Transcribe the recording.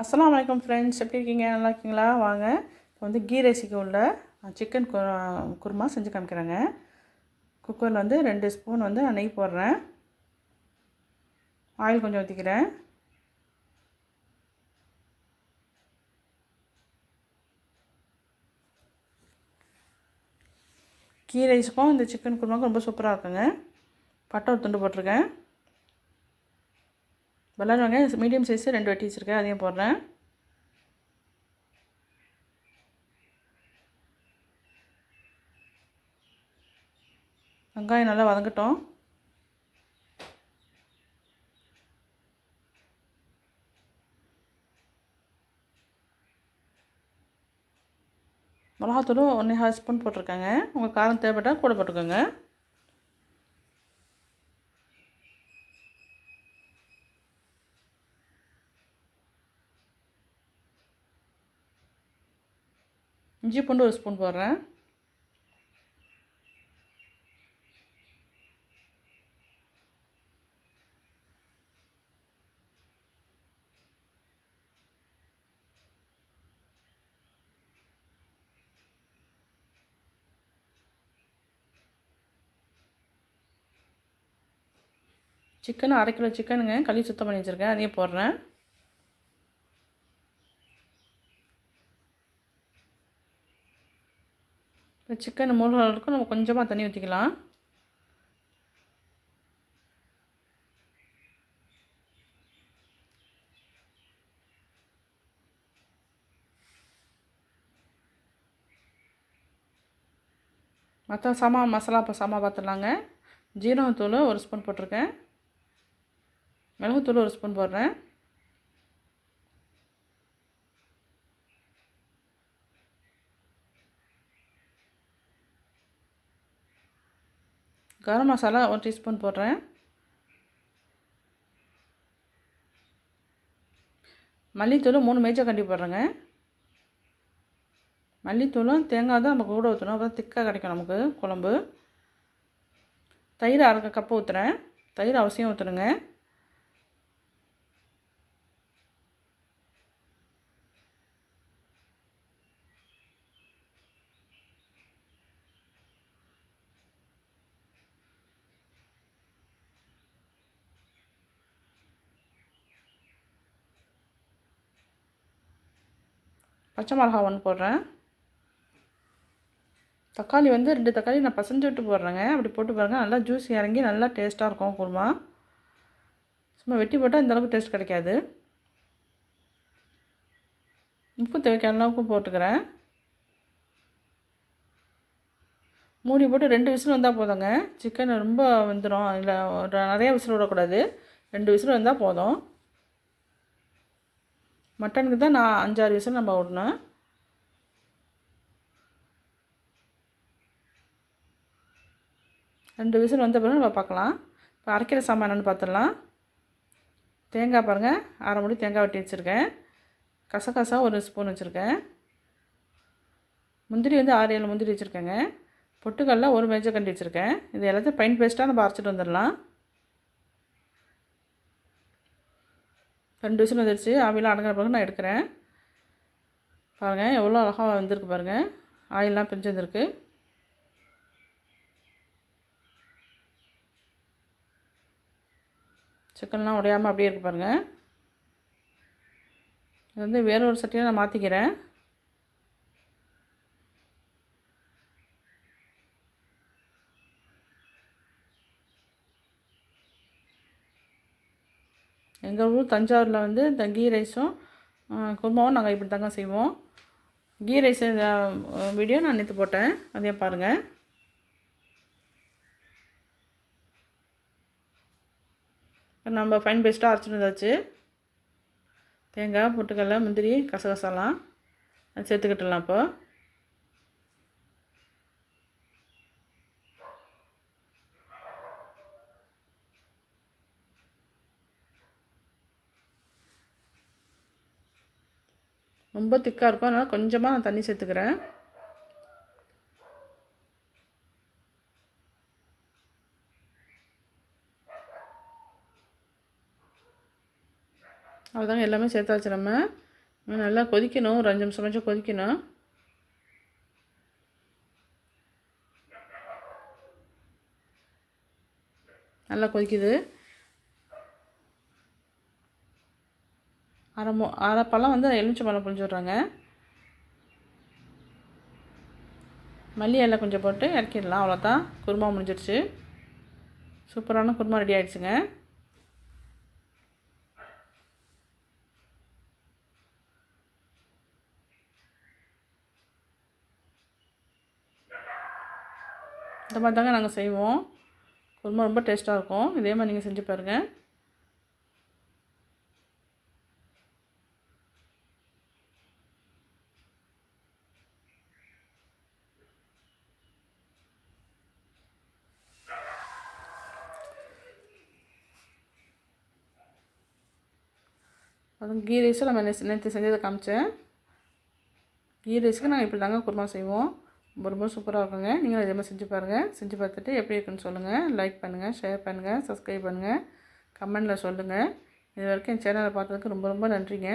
அஸ்ஸலாமு அலைக்கும் ஃப்ரெண்ட்ஸ், எப்படி இருக்கீங்க? நல்லா இருக்கீங்களா? வாங்க இப்போ வந்து கீ ரைஸுக்கு உள்ள சிக்கன் குருமா செஞ்சு காமிக்கிறேங்க. குக்கரில் வந்து 2 ஸ்பூன் வந்து நான் நெய் போடுறேன். ஆயில் கொஞ்சம் ஊற்றிக்கிறேன். கீ ரைஸுக்கும் இந்த சிக்கன் குருமாவுக்கும் ரொம்ப சூப்பராக இருக்குங்க. பட்டை ஒரு துண்டு போட்டிருக்கேன். வெள்ளாரங்க மீடியம் சைஸு 2 வெட்டி வச்சுருக்கேன், அதையும் போடுறேன். வெங்காயம் நல்லா வதங்கட்டும். மிளகாத்தூளும் 1 1/2 ஸ்பூன் போட்டிருக்கேங்க. உங்கள் காரம் தேவைப்பட்டால் கூட போட்டுக்கோங்க. இஞ்சி பூண்டு 1 ஸ்பூன் போடுறேன். சிக்கன் 1/2 கிலோ சிக்கனுங்க, கழுவி சுத்தம் பண்ணி வச்சுருக்கேன், அதையும் போடுறேன். இப்போ சிக்கன் மூழ்கிறதுக்கும் நம்ம கொஞ்சமாக தண்ணி ஊற்றிக்கலாம். மற்ற மசாலா இப்போ பார்த்துடலாங்க. ஜீரகத்தூள் 1 ஸ்பூன் போட்டிருக்கேன். மிளகுத்தூள் 1 ஸ்பூன் போடுறேன். கரம் மசாலா 1 டீஸ்பூன் போடுறேன். மல்லித்தூள் 3 மேஜர் கண்டி போடுறேங்க. மல்லித்தூளும் தேங்காய் தான் நம்ம கூட ஊற்றணும், அப்போ திக்காக கிடைக்கும் நமக்கு குழம்பு. தயிர் 1/2 கப்பு ஊற்றுறேன். தயிர் அவசியம் ஊற்றணுங்க. பச்சை மிளகா 1 போடுறேன். தக்காளி வந்து 2 தக்காளி நான் பசஞ்சு விட்டு போடுறேங்க. அப்படி போட்டு பாருங்கள், நல்லா ஜூஸ் இறங்கி நல்லா டேஸ்ட்டாக இருக்கும் குருமா. சும்மா வெட்டி போட்டால் இந்தளவுக்கு டேஸ்ட் கிடைக்காது. உப்பு தேவைக்கான அளவுக்கு போட்டுக்கிறேன். மூடி போட்டு 2 விசில் வந்தால் போதுங்க. சிக்கன் ரொம்ப வெந்துடும், இல்லை நிறைய விசில் விடக்கூடாது. 2 விசில் வந்தால் போதும். மட்டனுக்கு தான் நான் 5-6 விசில் நம்ம விடணும். ரெண்டு விசில் வந்த பிறகு நம்ம பார்க்கலாம். இப்போ அரைக்கிற சாமான் என்னென்னு பார்த்துடலாம். தேங்காய் பாருங்கள், 1/2 மூடி தேங்காய் வெட்டி வச்சுருக்கேன். கசகசா 1 ஸ்பூன் வச்சுருக்கேன். முந்திரி வந்து 6-7 முந்திரி வச்சுருக்கேங்க. பொட்டுக்கடலை 1 மேஜர் கண்டி வச்சுருக்கேன். இது எல்லாத்தையும் ஃபைன் பேஸ்ட்டாக நம்ம அரைச்சிட்டு வந்துடலாம். 2 விசில் வந்துடுச்சு. ஆவிலாம் அடங்கின பிறகு நான் எடுக்கிறேன். பாருங்கள் எவ்வளோ அழகாக வந்திருக்கு பாருங்கள். ஆயிலெலாம் பிரிஞ்சு வந்திருக்கு. சிக்கன்லாம் உடையாமல் அப்படியே இருக்குது பாருங்கள். இது வந்து வேறு ஒரு சட்டியில் நான் மாற்றிக்கிறேன். எங்கள் ஊர் தஞ்சாவூரில் வந்து இந்த கீ ரைஸும் குருமாவும் நாங்கள் இப்படி தாங்க செய்வோம். கீ ரைஸ் வீடியோ நான் நேற்று போட்டேன், அதையும் பாருங்கள். நம்ம ஃபைன் பேஸ்ட்டாக அரைச்சிட்டு வந்தாச்சு. தேங்காய், பொட்டுக்கடலை, முந்திரி, கசகசாலாம் அது சேர்த்துக்கிட்டுலாம். இப்போ ரொம்ப திக்காக இருக்கும், அதனால் கொஞ்சமாக நான் தண்ணி சேர்த்துக்கிறேன். அவ்வளோதாங்க, எல்லாமே சேர்த்தாச்சு. நம்ம நல்லா கொதிக்கணும். ஒரு 5 நிமிஷமாச்சும் கொதிக்கணும். நல்லா கொதிக்குது. அரை பழம் வந்து எலுமிச்சை பழம் புழிஞ்சு விட்றாங்க. மல்லி இலை கொஞ்சம் போட்டு இறக்கிடலாம். அவ்வளோதான், குருமா முடிஞ்சிருச்சு. சூப்பரான குருமா ரெடி ஆகிடுச்சுங்க. இந்த மாதிரி தாங்க நாங்கள் செய்வோம். குருமா ரொம்ப டேஸ்ட்டாக இருக்கும். இதே மாதிரி நீங்கள் செஞ்சு பாருங்கள். அதுவும் கீ ரைஸும் நம்ம நேற்று செஞ்சதை காமிச்சேன். கீ ரைஸுக்கு நாங்கள் இப்படி தாங்க குருமா செய்வோம். ரொம்ப ரொம்ப சூப்பராக இருக்குங்க. நீங்களும் இதே மாதிரி செஞ்சு பாருங்கள். செஞ்சு பார்த்துட்டு எப்படி இருக்குன்னு சொல்லுங்கள். லைக் பண்ணுங்கள், ஷேர் பண்ணுங்கள், சப்ஸ்கிரைப் பண்ணுங்கள், கமெண்டில் சொல்லுங்கள். இது வரைக்கும் என் சேனலை பார்த்ததுக்கு ரொம்ப ரொம்ப நன்றிங்க.